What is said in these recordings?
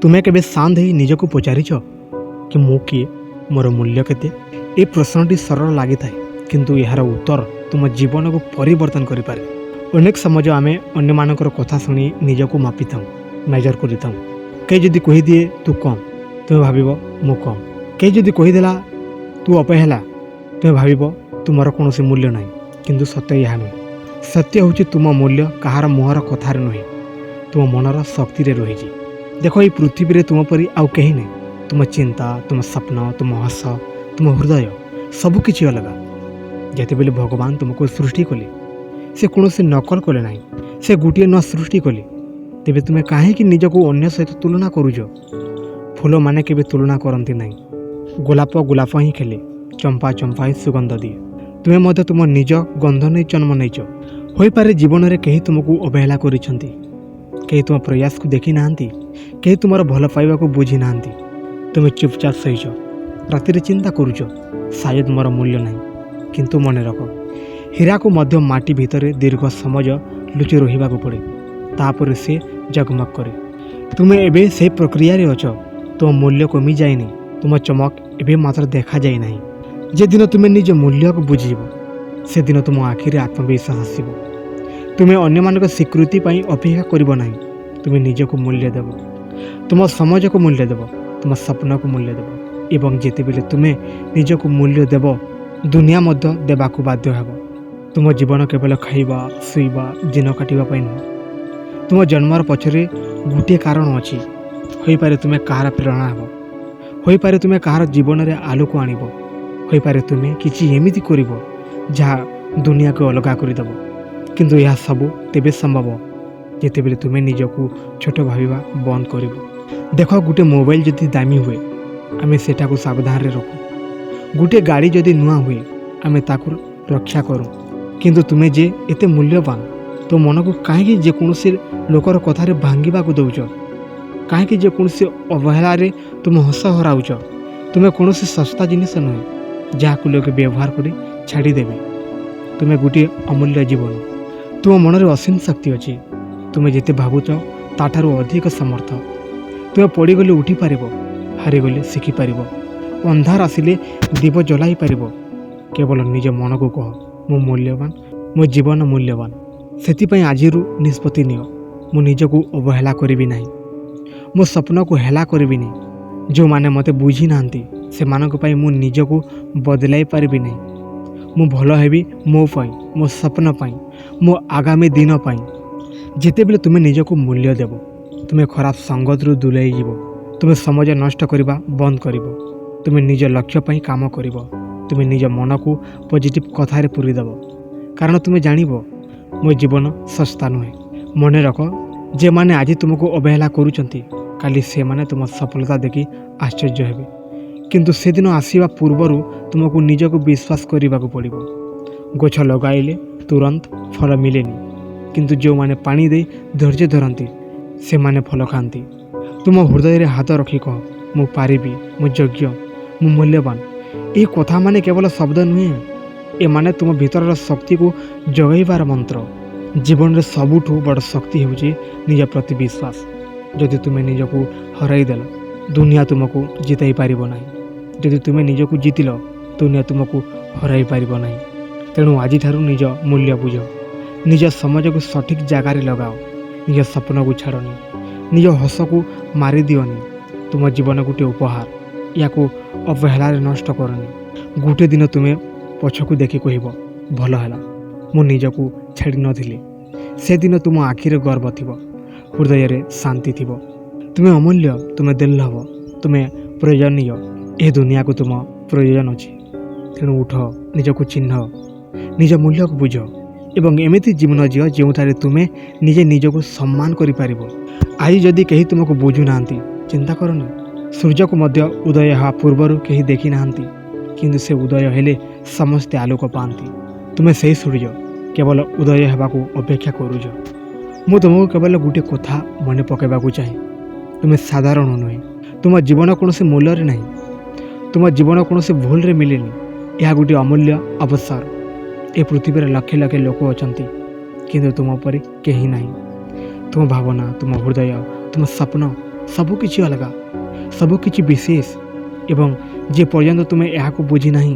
ତୁମେ କେବେ ଶାନ୍ତ ହେଇ ନିଜକୁ ପଚାରିଛ କି ମୁଁ କିଏ, ମୋର ମୂଲ୍ୟ କେତେ? ଏ ପ୍ରଶ୍ନଟି ସରଳ ଲାଗିଥାଏ, କିନ୍ତୁ ଏହାର ଉତ୍ତର ତୁମ ଜୀବନକୁ ପରିବର୍ତ୍ତନ କରିପାରେ। ଅନେକ ସମୟ ଆମେ ଅନ୍ୟମାନଙ୍କର କଥା ଶୁଣି ନିଜକୁ ମାପିଥାଉ, ମେଜର କରିଥାଉ। କେହି ଯଦି କହିଦିଏ ତୁ କମ୍, ତୁମେ ଭାବିବ ମୁଁ କମ୍। କେହି ଯଦି କହିଦେଲା ତୁ ଅବହେଳା, ତୁମେ ଭାବିବ ତୁମର କୌଣସି ମୂଲ୍ୟ ନାହିଁ। କିନ୍ତୁ ସତ୍ୟ ଏହା ନୁହେଁ। ସତ୍ୟ ହେଉଛି ତୁମ ମୂଲ୍ୟ କାହାର ମୁହଁର କଥାରେ ନୁହେଁ, ତୁମ ମନର ଶକ୍ତିରେ ରହିଛି। ଦେଖ, ଏଇ ପୃଥିବୀରେ ତୁମ ପରି ଆଉ କେହି ନାହିଁ। ତୁମ ଚିନ୍ତା, ତୁମ ସ୍ୱପ୍ନ, ତୁମ ହସ, ତୁମ ହୃଦୟ ସବୁକିଛି ଅଲଗା। ଯେତେବେଳେ ଭଗବାନ ତୁମକୁ ସୃଷ୍ଟି କଲେ, ସେ କୌଣସି ନକଲ କଲେ ନାହିଁ, ସେ ଗୋଟିଏ ନୂଆ ସୃଷ୍ଟି କଲେ। ତେବେ ତୁମେ କାହିଁକି ନିଜକୁ ଅନ୍ୟ ସହିତ ତୁଳନା କରୁଛ? ଫୁଲମାନେ କେବେ ତୁଳନା କରନ୍ତି ନାହିଁ। ଗୋଲାପ ଗୋଲାପ ହିଁ ଖେଳେ, ଚମ୍ପା ଚମ୍ପା ହିଁ ସୁଗନ୍ଧ ଦିଏ। ତୁମେ ମଧ୍ୟ ତୁମ ନିଜ ଗନ୍ଧ ନେଇ ଜନ୍ମ ନେଇଛ। ହୋଇପାରେ ଜୀବନରେ କେହି ତୁମକୁ ଅବହେଳା କରିଛନ୍ତି, କେହି ତୁମ ପ୍ରୟାସକୁ ଦେଖି ନାହାନ୍ତି, କେହି ତୁମର ଭଲ ପାଇବାକୁ ବୁଝି ନାହାନ୍ତି। ତୁମେ ଚୁପଚାପ ସହିଛ, ରାତିରେ ଚିନ୍ତା କରୁଛ, ସାୟଦ ମୋର ମୂଲ୍ୟ ନାହିଁ। କିନ୍ତୁ ମନେ ରଖ, ହୀରାକୁ ମଧ୍ୟ ମାଟି ଭିତରେ ଦୀର୍ଘ ସମୟ ଲୁଚି ରହିବାକୁ ପଡ଼େ, ତାପରେ ସେ ଜଗମଗ କରେ। ତୁମେ ଏବେ ସେହି ପ୍ରକ୍ରିୟାରେ ଅଛ। ତୁମ ମୂଲ୍ୟ କମିଯାଇନି, ତୁମ ଚମକ ଏବେ ମାତ୍ର ଦେଖାଯାଇ ନାହିଁ। ଯେଦିନ ତୁମେ ନିଜ ମୂଲ୍ୟକୁ ବୁଝିବ, ସେଦିନ ତୁମ ଆଖିରେ ଆତ୍ମବିଶ୍ୱାସ ଆସିବ। ତୁମେ ଅନ୍ୟମାନଙ୍କ ସ୍ୱୀକୃତି ପାଇଁ ଅପେକ୍ଷା କରିବ ନାହିଁ। ତୁମେ ନିଜକୁ ମୂଲ୍ୟ ଦେବ, ତୁମ ସମାଜକୁ ମୂଲ୍ୟ ଦେବ, ତୁମ ସ୍ୱପ୍ନକୁ ମୂଲ୍ୟ ଦେବ। ଏବଂ ଯେତେବେଳେ ତୁମେ ନିଜକୁ ମୂଲ୍ୟ ଦେବ, ଦୁନିଆ ମଧ୍ୟ ଦେବାକୁ ବାଧ୍ୟ ହେବ। ତୁମ ଜୀବନ କେବଳ ଖାଇବା, ଶୋଇବା, ଦିନ କାଟିବା ପାଇଁ ନୁହେଁ। ତୁମ ଜନ୍ମର ପଛରେ ଗୋଟିଏ କାରଣ ଅଛି। ହୋଇପାରେ ତୁମେ କାହାର ପ୍ରେରଣା ହେବ, ହୋଇପାରେ ତୁମେ କାହାର ଜୀବନରେ ଆଲୋକ ଆଣିବ, ହୋଇପାରେ ତୁମେ କିଛି ଏମିତି କରିବ ଯାହା ଦୁନିଆକୁ ଅଲଗା କରିଦେବ। କିନ୍ତୁ ଏହା ସବୁ ତେବେ ସମ୍ଭବ ଯେତେବେଳେ ତୁମେ ନିଜକୁ ଛୋଟ ଭାବିବା ବନ୍ଦ କରିବ। ଦେଖ, ଗୋଟିଏ ମୋବାଇଲ ଯଦି ଦାମୀ ହୁଏ, ଆମେ ସେଟାକୁ ସାବଧାନରେ ରଖୁ। ଗୋଟିଏ ଗାଡ଼ି ଯଦି ନୂଆ ହୁଏ, ଆମେ ତାକୁ ରକ୍ଷା କରୁ। କିନ୍ତୁ ତୁମେ ଯେ ଏତେ ମୂଲ୍ୟବାନ, ତ ମନକୁ କାହିଁକି ଯେକୌଣସି ଲୋକର କଥାରେ ଭାଙ୍ଗିବାକୁ ଦେଉଛ? କାହିଁକି ଯେକୌଣସି ଅବହେଳାରେ ତୁମେ ହସ ହରାଉଛ? ତୁମେ କୌଣସି ଶସ୍ତା ଜିନିଷ ନୁହେଁ ଯାହାକୁ ଲୋକେ ବ୍ୟବହାର କରି ଛାଡ଼ିଦେବେ। ତୁମେ ଗୋଟିଏ ଅମୂଲ୍ୟ ଜୀବନ। ତୁମ ମନରେ ଅସୀମ ଶକ୍ତି ଅଛି। ତୁମେ ଯେତେ ଭାବୁଛ ତାଠାରୁ ଅଧିକ ସମର୍ଥ। ତୁମେ ପଡ଼ିଗଲେ ଉଠିପାରିବ, ହାରିଗଲେ ଶିଖିପାରିବ, ଅନ୍ଧାର ଆସିଲେ ଦୀପ ଜଳାଇ ପାରିବ। କେବଳ ନିଜ ମନକୁ କହ, ମୁଁ ମୂଲ୍ୟବାନ, ମୋ ଜୀବନ ମୂଲ୍ୟବାନ। ସେଥିପାଇଁ ଆଜିରୁ ନିଷ୍ପତ୍ତି ନିଅ, ମୁଁ ନିଜକୁ ଅବହେଳା କରିବି ନାହିଁ, ମୋ ସ୍ୱପ୍ନକୁ ହେଳା କରିବିନି। ଯେଉଁମାନେ ମୋତେ ବୁଝି ନାହାନ୍ତି, ସେମାନଙ୍କ ପାଇଁ ମୁଁ ନିଜକୁ ବଦଳାଇ ପାରିବି ନାହିଁ। ମୁଁ ଭଲ ହେବି ମୋ ପାଇଁ, ମୋ ସ୍ୱପ୍ନ ପାଇଁ, ମୋ ଆଗାମୀ ଦିନ ପାଇଁ। ଯେତେବେଳେ ତୁମେ ନିଜକୁ ମୂଲ୍ୟ ଦେବ, ତୁମେ ଖରାପ ସଙ୍ଗତରୁ ଦୂରେଇ ଯିବ। ତୁମେ ସମୟ ନଷ୍ଟ କରିବା ବନ୍ଦ କରିବ। ତୁମେ ନିଜ ଲକ୍ଷ୍ୟ ପାଇଁ କାମ କରିବ। ତୁମେ ନିଜ ମନକୁ ପଜିଟିଭ୍ କଥାରେ ପୂରିଦେବ। କାରଣ ତୁମେ ଜାଣିବ, ମୋ ଜୀବନ ଶସ୍ତା ନୁହେଁ। ମନେ ରଖ, ଯେଉଁମାନେ ଆଜି ତୁମକୁ ଅବହେଳା କରୁଛନ୍ତି, କାଲି ସେମାନେ ତୁମ ସଫଳତା ଦେଖି ଆଶ୍ଚର୍ଯ୍ୟ ହେବେ। କିନ୍ତୁ ସେଦିନ ଆସିବା ପୂର୍ବରୁ ତୁମକୁ ନିଜକୁ ବିଶ୍ୱାସ କରିବାକୁ ପଡ଼ିବ। ଗଛ ଲଗାଇଲେ ତୁରନ୍ତ ଫଳ ମିଳେନି, କିନ୍ତୁ ଯେଉଁମାନେ ପାଣି ଦେଇ ଧୈର୍ଯ୍ୟ ଧରନ୍ତି, ସେମାନେ ଫଳ ଖାଆନ୍ତି। ତୁମ ହୃଦୟରେ ହାତ ରଖି କହ, ମୁଁ ପାରିବି, ମୁଁ ଯୋଗ୍ୟ, ମୁଁ ମୂଲ୍ୟବାନ। ଏହି କଥାମାନେ କେବଳ ଶବ୍ଦ ନୁହେଁ, ଏମାନେ ତୁମ ଭିତରର ଶକ୍ତିକୁ ଜଗାଇବାର ମନ୍ତ୍ର। ଜୀବନରେ ସବୁଠୁ ବଡ଼ ଶକ୍ତି ହେଉଛି ନିଜ ପ୍ରତି ବିଶ୍ୱାସ। ଯଦି ତୁମେ ନିଜକୁ ହରାଇଦେଲ, ଦୁନିଆ ତୁମକୁ ଜିତାଇ ପାରିବ ନାହିଁ। ଯଦି ତୁମେ ନିଜକୁ ଜିତିଲ, ଦୁନିଆ ତୁମକୁ ହରାଇ ପାରିବ ନାହିଁ। ତେଣୁ ଆଜିଠାରୁ ନିଜ ମୂଲ୍ୟ ବୁଝ, ନିଜ ସମାଜକୁ ସଠିକ୍ ଜାଗାରେ ଲଗାଅ, ନିଜ ସ୍ୱପ୍ନକୁ ଛାଡ଼ନି, ନିଜ ହସକୁ ମାରିଦିଅନି। ତୁମ ଜୀବନ ଗୋଟିଏ ଉପହାର, ଏହାକୁ ଅବହେଳାରେ ନଷ୍ଟ କରନି। ଗୋଟିଏ ଦିନ ତୁମେ ପଛକୁ ଦେଖି କହିବ, ଭଲ ହେଲା, ମୁଁ ନିଜକୁ ଛାଡ଼ି ନଥିଲି। ସେଦିନ ତୁମ ଆଖିରେ ଗର୍ବ ଥିବ, ହୃଦୟରେ ଶାନ୍ତି ଥିବ। ତୁମେ ଅମୂଲ୍ୟ, ତୁମେ ଦୁର୍ଲଭ, ତୁମେ ପ୍ରୟୋଜନୀୟ। ଏ ଦୁନିଆକୁ ତୁମ ପ୍ରୟୋଜନ ଅଛି। ତେଣୁ ଉଠ, ନିଜକୁ ଚିହ୍ନ, ନିଜ ମୂଲ୍ୟକୁ ବୁଝ ଏବଂ ଏମିତି ଜୀବନ ଜିଅ ଯେଉଁଠାରେ ତୁମେ ନିଜେ ନିଜକୁ ସମ୍ମାନ କରିପାରିବ। ଆଜି ଯଦି କେହି ତୁମକୁ ବୁଝୁନାହାନ୍ତି, ଚିନ୍ତା କରନି। ସୂର୍ଯ୍ୟକୁ ମଧ୍ୟ ଉଦୟ ହେବା ପୂର୍ବରୁ କେହି ଦେଖି ନାହାନ୍ତି, କିନ୍ତୁ ସେ ଉଦୟ ହେଲେ ସମସ୍ତେ ଆଲୋକ ପାଆନ୍ତି। ତୁମେ ସେହି ସୂର୍ଯ୍ୟ, କେବଳ ଉଦୟ ହେବାକୁ ଅପେକ୍ଷା କରୁଛ। ମୁଁ ତୁମକୁ କେବଳ ଗୋଟିଏ କଥା ମନେ ପକାଇବାକୁ ଚାହେଁ, ତୁମେ ସାଧାରଣ ନୁହେଁ। ତୁମ ଜୀବନ କୌଣସି ମୂଲ୍ୟରେ ନାହିଁ, ତୁମ ଜୀବନ କୌଣସି ଭୁଲରେ ମିଳେନି। ଏହା ଗୋଟିଏ ଅମୂଲ୍ୟ ଅବସର। ଏ ପୃଥିବୀରେ ଲକ୍ଷ ଲକ୍ଷ ଲୋକ ଅଛନ୍ତି, କିନ୍ତୁ ତୁମ ପରି କେହି ନାହିଁ। ତୁମ ଭାବନା, ତୁମ ହୃଦୟ, ତୁମ ସ୍ୱପ୍ନ ସବୁକିଛି ଅଲଗା, ସବୁକିଛି ବିଶେଷ ଏବଂ ଯେ ପର୍ଯ୍ୟନ୍ତ ତୁମେ ଏହାକୁ ବୁଝି ନାହିଁ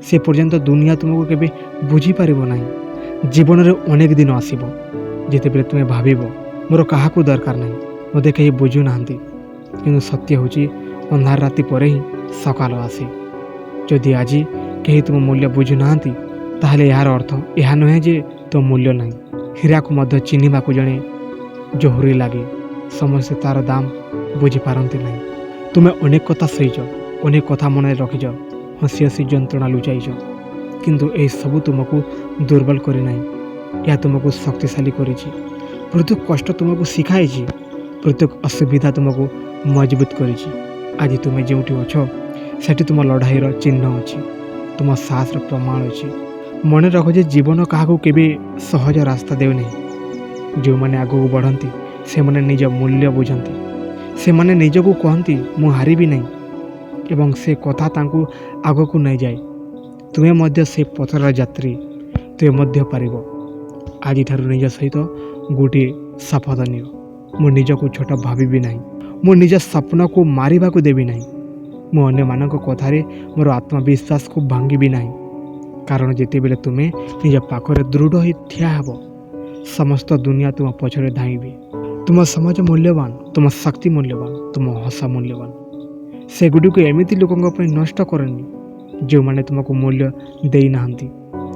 ସେ ପର୍ଯ୍ୟନ୍ତ ଦୁନିଆ ତୁମକୁ କେବେ ବୁଝିପାରିବ ନାହିଁ। ଜୀବନରେ ଅନେକ ଦିନ ଆସିବ ଯେତେବେଳେ ତୁମେ ଭାବିବ ମୋର କାହାକୁ ଦରକାର ନାହିଁ, ମୋତେ କେହି ବୁଝୁନାହାନ୍ତି। କିନ୍ତୁ ସତ୍ୟ ହେଉଛି ଅନ୍ଧାର ରାତି ପରେ ହିଁ ସକାଳ ଆସେ। ଯଦି ଆଜି କେହି ତୁମ ମୂଲ୍ୟ ବୁଝୁନାହାନ୍ତି ତାହେଲେ ଏହାର ଅର୍ଥ ଏହା ନୁହେଁ ଯେ ତୁମ ମୂଲ୍ୟ ନାହିଁ। ହୀରାକୁ ମଧ୍ୟ ଚିହ୍ନିବାକୁ ଜଣେ ଜହୁରୀ ଲାଗେ, ସମସ୍ତେ ତା'ର ଦାମ ବୁଝିପାରନ୍ତି ନାହିଁ। ତୁମେ ଅନେକ କଥା ସହିଛ, ଅନେକ କଥା ମନରେ ରଖିଛ, ହସି ହସି ଯନ୍ତ୍ରଣା ଲୁଚାଇଛ, କିନ୍ତୁ ଏହିସବୁ ତୁମକୁ ଦୁର୍ବଳ କରିନାହିଁ, ଏହା ତୁମକୁ ଶକ୍ତିଶାଳୀ କରିଛି। ପ୍ରତ୍ୟେକ କଷ୍ଟ ତୁମକୁ ଶିଖାଇଛି, ପ୍ରତ୍ୟେକ ଅସୁବିଧା ତୁମକୁ ମଜବୁତ କରିଛି। ଆଜି ତୁମେ ଯେଉଁଠି ଅଛ ସେଠି ତୁମ ଲଢ଼ାଇର ଚିହ୍ନ ଅଛି, ତୁମ ସାହସର ପ୍ରମାଣ ଅଛି। ମନେ ରଖ ଯେ ଜୀବନ କାହାକୁ କେବେ ସହଜ ରାସ୍ତା ଦେଉନାହିଁ। ଯେଉଁମାନେ ଆଗକୁ ବଢ଼ନ୍ତି ସେମାନେ ନିଜ ମୂଲ୍ୟ ବୁଝନ୍ତି, ସେମାନେ ନିଜକୁ କହନ୍ତି ମୁଁ ହାରିବି ନାହିଁ ଏବଂ ସେ କଥା ତାଙ୍କୁ ଆଗକୁ ନେଇଯାଏ। ତୁମେ ମଧ୍ୟ ସେ ପଥର ଯାତ୍ରୀ, ତୁମେ ମଧ୍ୟ ପାରିବ। ଆଜିଠାରୁ ନିଜ ସହିତ ଗୋଟିଏ ଶପଥ ନିଅ, ମୁଁ ନିଜକୁ ଛୋଟ ଭାବିବି ନାହିଁ, ମୁଁ ନିଜ ସ୍ୱପ୍ନକୁ ମାରିବାକୁ ଦେବି ନାହିଁ, ମୁଁ ଅନ୍ୟମାନଙ୍କ କଥାରେ ମୋର ଆତ୍ମବିଶ୍ୱାସକୁ ଭାଙ୍ଗିବି ନାହିଁ। କାରଣ ଯେତେବେଳେ ତୁମେ ନିଜ ପାଖରେ ଦୃଢ଼ ହୋଇ ଠିଆ ହେବ ସମସ୍ତ ଦୁନିଆ ତୁମ ପଛରେ ଧାଇଁବେ। ତୁମ ସମାଜ ମୂଲ୍ୟବାନ, ତୁମ ଶକ୍ତି ମୂଲ୍ୟବାନ, ତୁମ ହସ ମୂଲ୍ୟବାନ। ସେଗୁଡ଼ିକୁ ଏମିତି ଲୋକଙ୍କ ପାଇଁ ନଷ୍ଟ କରନି ଯେଉଁମାନେ ତୁମକୁ ମୂଲ୍ୟ ଦେଇନାହାନ୍ତି।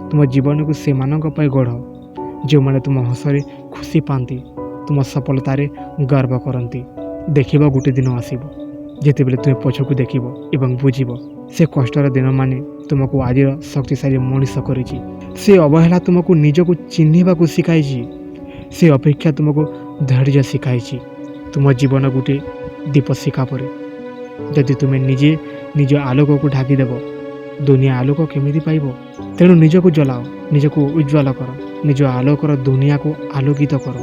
ତୁମ ଜୀବନକୁ ସେମାନଙ୍କ ପାଇଁ ଗଢ଼ ଯେଉଁମାନେ ତୁମ ହସରେ ଖୁସି ପାଆନ୍ତି, ତୁମ ସଫଳତାରେ ଗର୍ବ କରନ୍ତି। ଦେଖିବ ଗୋଟେ ଦିନ ଆସିବ ଯେତେବେଳେ ତୁମେ ପଛକୁ ଦେଖିବ ଏବଂ ବୁଝିବ ସେ କଷ୍ଟର ଦିନମାନେ ତୁମକୁ ଆଜିର ଶକ୍ତିଶାଳୀ ମଣିଷ କରିଛି। ସେ ଅବହେଳା ତୁମକୁ ନିଜକୁ ଚିହ୍ନିବାକୁ ଶିଖାଇଛି, ସେ ଅପେକ୍ଷା ତୁମକୁ ଧୈର୍ଯ୍ୟ ଶିଖାଇଛି। ତୁମ ଜୀବନ ଗୋଟିଏ ଦୀପଶିଖା ପରି, ଯଦି ତୁମେ ନିଜେ ନିଜ ଆଲୋକକୁ ଢାଙ୍କିଦେବ ଦୁନିଆ ଆଲୋକ କେମିତି ପାଇବ? ତେଣୁ ନିଜକୁ ଜଳାଅ, ନିଜକୁ ଉଜ୍ଜ୍ୱଳ କର, ନିଜ ଆଲୋକର ଦୁନିଆକୁ ଆଲୋକିତ କର।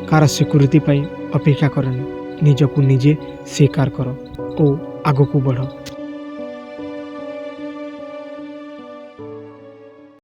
କାହାର ସ୍ୱୀକୃତି ପାଇଁ ଅପେକ୍ଷା କରନି, ନିଜକୁ ନିଜେ ସ୍ୱୀକାର କର ଓ ଆଗକୁ ବଢ଼।